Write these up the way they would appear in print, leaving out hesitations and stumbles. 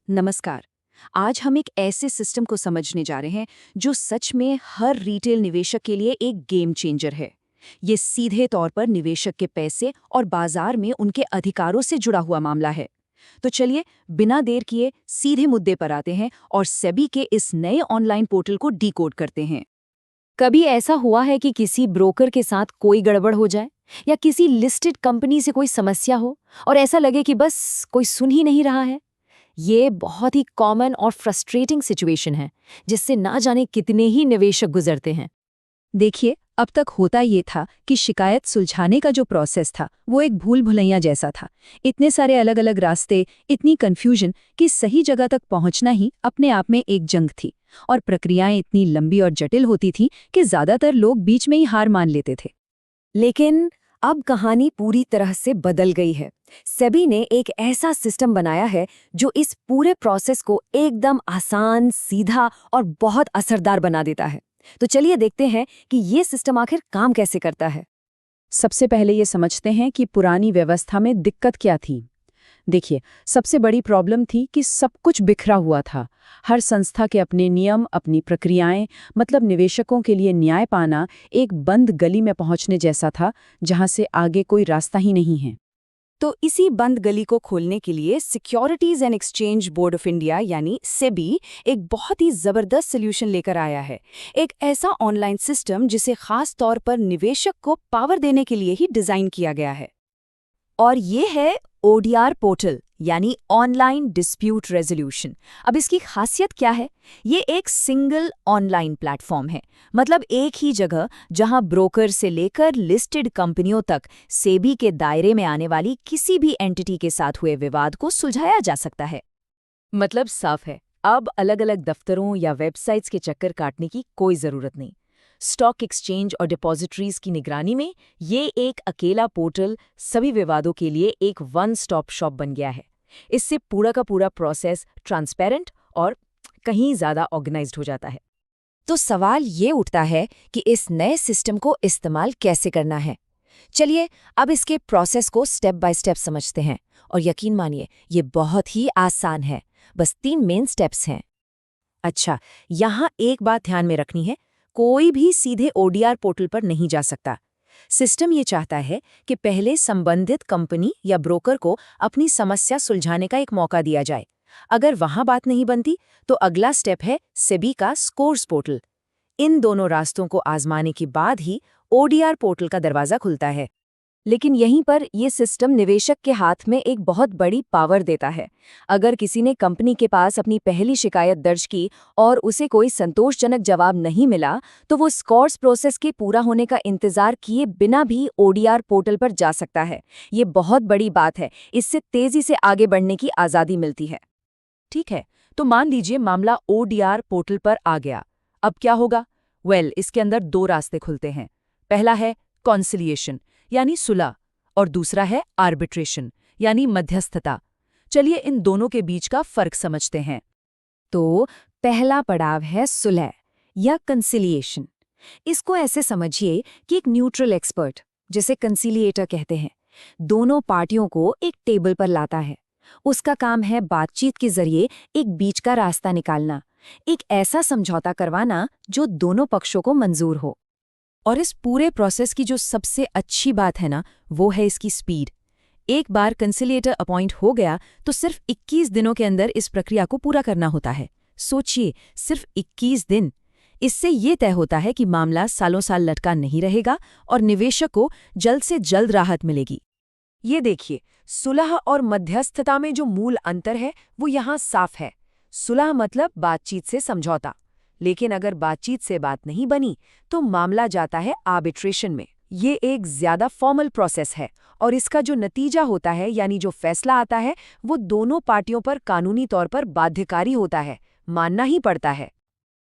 नमस्कार। आज हम एक ऐसे सिस्टम को समझने जा रहे हैं जो सच में हर रिटेल निवेशक के लिए एक गेम चेंजर है। ये सीधे तौर पर निवेशक के पैसे और बाजार में उनके अधिकारों से जुड़ा हुआ मामला है। तो चलिए बिना देर किए सीधे मुद्दे पर आते हैं और सेबी के इस नए ऑनलाइन पोर्टल को डीकोड करते हैं। कभी ऐसा हुआ है कि किसी ब्रोकर के साथ कोई गड़बड़ हो जाए या किसी लिस्टेड कंपनी से कोई समस्या हो और ऐसा लगे कि बस कोई सुन ही नहीं रहा है? ये बहुत ही कॉमन और फ्रस्ट्रेटिंग सिचुएशन है जिससे ना जाने कितने ही निवेशक गुजरते हैं। देखिए, अब तक होता ये था कि शिकायत सुलझाने का जो प्रोसेस था वो एक भूल भुलैया जैसा था। इतने सारे अलग अलग रास्ते, इतनी कंफ्यूजन कि सही जगह तक पहुंचना ही अपने आप में एक जंग थी। और प्रक्रियाएं इतनी लंबी और जटिल होती थीं कि ज्यादातर लोग बीच में ही हार मान लेते थे। लेकिन अब कहानी पूरी तरह से बदल गई है। सेबी ने एक ऐसा सिस्टम बनाया है जो इस पूरे प्रोसेस को एकदम आसान, सीधा और बहुत असरदार बना देता है। तो चलिए देखते हैं कि ये सिस्टम आखिर काम कैसे करता है। सबसे पहले ये समझते हैं कि पुरानी व्यवस्था में दिक्कत क्या थी। देखिए, सबसे बड़ी प्रॉब्लम थी कि सब कुछ बिखरा हुआ था। हर संस्था के अपने नियम, अपनी प्रक्रियाएं, मतलब निवेशकों के लिए न्याय पाना एक बंद गली में पहुंचने जैसा था, जहां से आगे कोई रास्ता ही नहीं है। तो इसी बंद गली को खोलने के लिए securities and exchange board of India यानी सेबी एक बहुत ही जबरदस्त सोल्यूशन लेकर आया है। एक ऐसा ऑनलाइन सिस्टम जिसे खास तौर पर निवेशक को पावर देने के लिए ही डिजाइन किया गया है। और ये है ओडीआर पोर्टल यानी ऑनलाइन डिस्प्यूट रेजोल्यूशन। अब इसकी खासियत क्या है? ये एक सिंगल ऑनलाइन प्लेटफॉर्म है, मतलब एक ही जगह जहां ब्रोकर से लेकर लिस्टेड कंपनियों तक सेबी के दायरे में आने वाली किसी भी एंटिटी के साथ हुए विवाद को सुलझाया जा सकता है। मतलब साफ है, अब अलग अलग दफ्तरों या वेबसाइट्स के चक्कर काटने की कोई जरूरत नहीं। स्टॉक एक्सचेंज और डिपॉजिटरीज की निगरानी में ये एक अकेला पोर्टल सभी विवादों के लिए एक वन स्टॉप शॉप बन गया है। इससे पूरा का पूरा प्रोसेस ट्रांसपेरेंट और कहीं ज्यादा ऑर्गेनाइज्ड हो जाता है। तो सवाल ये उठता है कि इस नए सिस्टम को इस्तेमाल कैसे करना है। चलिए अब इसके प्रोसेस को स्टेप बाय स्टेप समझते हैं, और यकीन मानिए ये बहुत ही आसान है। बस 3 मेन स्टेप्स हैं। अच्छा, यहाँ एक बात ध्यान में रखनी है, कोई भी सीधे ओडीआर पोर्टल पर नहीं जा सकता। सिस्टम ये चाहता है कि पहले संबंधित कंपनी या ब्रोकर को अपनी समस्या सुलझाने का एक मौका दिया जाए। अगर वहां बात नहीं बनती तो अगला स्टेप है सेबी का स्कोर्स पोर्टल। इन दोनों रास्तों को आजमाने के बाद ही ओडीआर पोर्टल का दरवाजा खुलता है। लेकिन यहीं पर यह सिस्टम निवेशक के हाथ में एक बहुत बड़ी पावर देता है। अगर किसी ने कंपनी के पास अपनी पहली शिकायत दर्ज की और उसे कोई संतोषजनक जवाब नहीं मिला, तो वो स्कोर्स प्रोसेस के पूरा होने का इंतजार किए बिना भी ओडीआर पोर्टल पर जा सकता है। ये बहुत बड़ी बात है, इससे तेजी से आगे बढ़ने की आज़ादी मिलती है। ठीक है, तो मान लीजिए मामला ओडीआर पोर्टल पर आ गया। अब क्या होगा? इसके अंदर 2 रास्ते खुलते हैं। पहला है कॉन्सिलिएशन यानी सुलह, और दूसरा है आर्बिट्रेशन यानी मध्यस्थता। चलिए इन दोनों के बीच का फर्क समझते हैं। तो पहला पड़ाव है सुलह या कंसिलिएशन। इसको ऐसे समझिए कि एक न्यूट्रल एक्सपर्ट, जिसे कंसिलिएटर कहते हैं, दोनों पार्टियों को एक टेबल पर लाता है। उसका काम है बातचीत के जरिए एक बीच का रास्ता निकालना, एक ऐसा समझौता करवाना जो दोनों पक्षों को मंजूर हो। और इस पूरे प्रोसेस की जो सबसे अच्छी बात है ना, वो है इसकी स्पीड। एक बार कंसिलिएटर अपॉइंट हो गया तो सिर्फ 21 दिनों के अंदर इस प्रक्रिया को पूरा करना होता है। सोचिए, सिर्फ 21 दिन। इससे ये तय होता है कि मामला सालों साल लटका नहीं रहेगा और निवेशक को जल्द से जल्द राहत मिलेगी। ये देखिए, सुलह और मध्यस्थता में जो मूल अंतर है वो यहाँ साफ है। सुलह मतलब बातचीत से समझौता, लेकिन अगर बातचीत से बात नहीं बनी तो मामला जाता है आर्बिट्रेशन में। ये एक ज्यादा फॉर्मल प्रोसेस है और इसका जो नतीजा होता है यानी जो फैसला आता है वो दोनों पार्टियों पर कानूनी तौर पर बाध्यकारी होता है, मानना ही पड़ता है।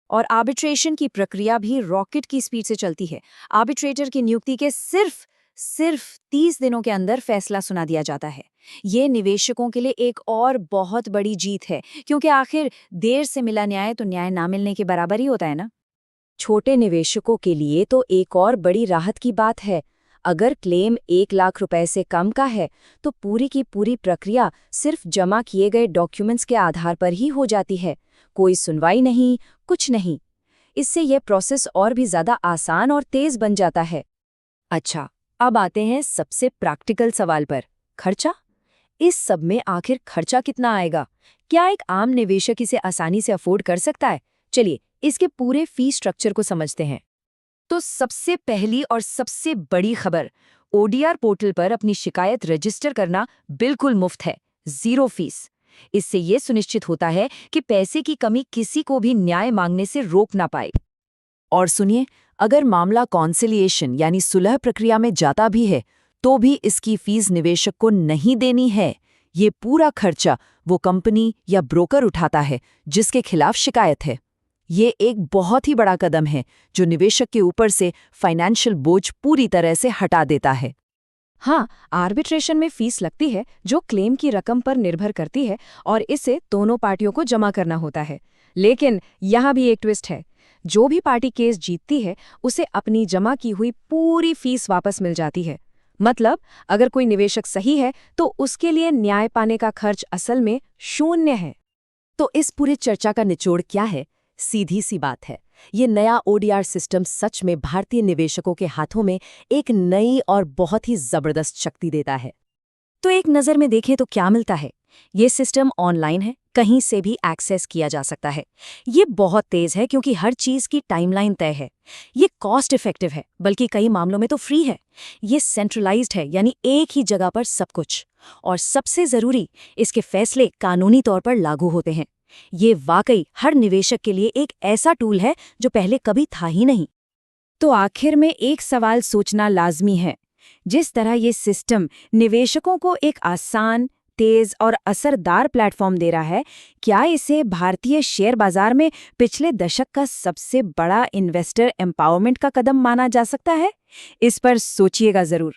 और आर्बिट्रेशन की प्रक्रिया भी रॉकेट की स्पीड से चलती है। आर्बिट्रेटर की नियुक्ति के सिर्फ 30 दिनों के अंदर फैसला सुना दिया जाता है। ये निवेशकों के लिए एक और बहुत बड़ी जीत है, क्योंकि आखिर देर से मिला न्याय तो न्याय ना मिलने के बराबर ही होता है ना। छोटे निवेशकों के लिए तो एक और बड़ी राहत की बात है। अगर क्लेम 1 लाख रुपए से कम का है तो पूरी की पूरी प्रक्रिया सिर्फ जमा किए गए डॉक्यूमेंट्स के आधार पर ही हो जाती है। कोई सुनवाई नहीं, कुछ नहीं। इससे यह प्रोसेस और भी ज़्यादा आसान और तेज़ बन जाता है। अच्छा, अब आते हैं सबसे प्रैक्टिकल सवाल पर, खर्चा। इस सब में आखिर खर्चा कितना आएगा? क्या एक आम निवेशक इसे आसानी से अफोर्ड कर सकता है? चलिए, इसके पूरे फी स्ट्रक्चर को समझते हैं। तो सबसे पहली और सबसे बड़ी खबर, ओडीआर पोर्टल पर अपनी शिकायत रजिस्टर करना बिल्कुल मुफ्त है, 0 फीस। इससे ये सुनिश्चित होता है कि पैसे की कमी किसी को भी न्याय मांगने से रोक ना पाए। और सुनिए, अगर मामला कॉन्सिलिएशन यानी सुलह प्रक्रिया में जाता भी है तो भी इसकी फीस निवेशक को नहीं देनी है। ये पूरा खर्चा वो कंपनी या ब्रोकर उठाता है जिसके खिलाफ शिकायत है। ये एक बहुत ही बड़ा कदम है जो निवेशक के ऊपर से फाइनेंशियल बोझ पूरी तरह से हटा देता है। हाँ, आर्बिट्रेशन में फीस लगती है जो क्लेम की रकम पर निर्भर करती है और इसे दोनों पार्टियों को जमा करना होता है। लेकिन यहाँ भी एक ट्विस्ट है। जो भी पार्टी केस जीतती है उसे अपनी जमा की हुई पूरी फीस वापस मिल जाती है। मतलब अगर कोई निवेशक सही है तो उसके लिए न्याय पाने का खर्च असल में 0 है। तो इस पूरी चर्चा का निचोड़ क्या है? सीधी सी बात है, ये नया ओडीआर सिस्टम सच में भारतीय निवेशकों के हाथों में एक नई और बहुत ही जबरदस्त शक्ति देता है। तो एक नज़र में देखें तो क्या मिलता है? ये सिस्टम ऑनलाइन है, कहीं से भी एक्सेस किया जा सकता है। ये बहुत तेज़ है क्योंकि हर चीज़ की टाइमलाइन तय है। ये कॉस्ट इफेक्टिव है, बल्कि कई मामलों में तो फ्री है। ये सेंट्रलाइज्ड है, यानी एक ही जगह पर सब कुछ। और सबसे ज़रूरी, इसके फैसले कानूनी तौर पर लागू होते हैं। ये वाकई हर निवेशक के लिए एक ऐसा टूल है जो पहले कभी था ही नहीं। तो आखिर में एक सवाल सोचना लाजमी है। जिस तरह ये सिस्टम निवेशकों को एक आसान, तेज और असरदार प्लेटफॉर्म दे रहा है, क्या इसे भारतीय शेयर बाजार में पिछले दशक का सबसे बड़ा इन्वेस्टर एम्पावरमेंट का कदम माना जा सकता है? इस पर सोचिएगा जरूर।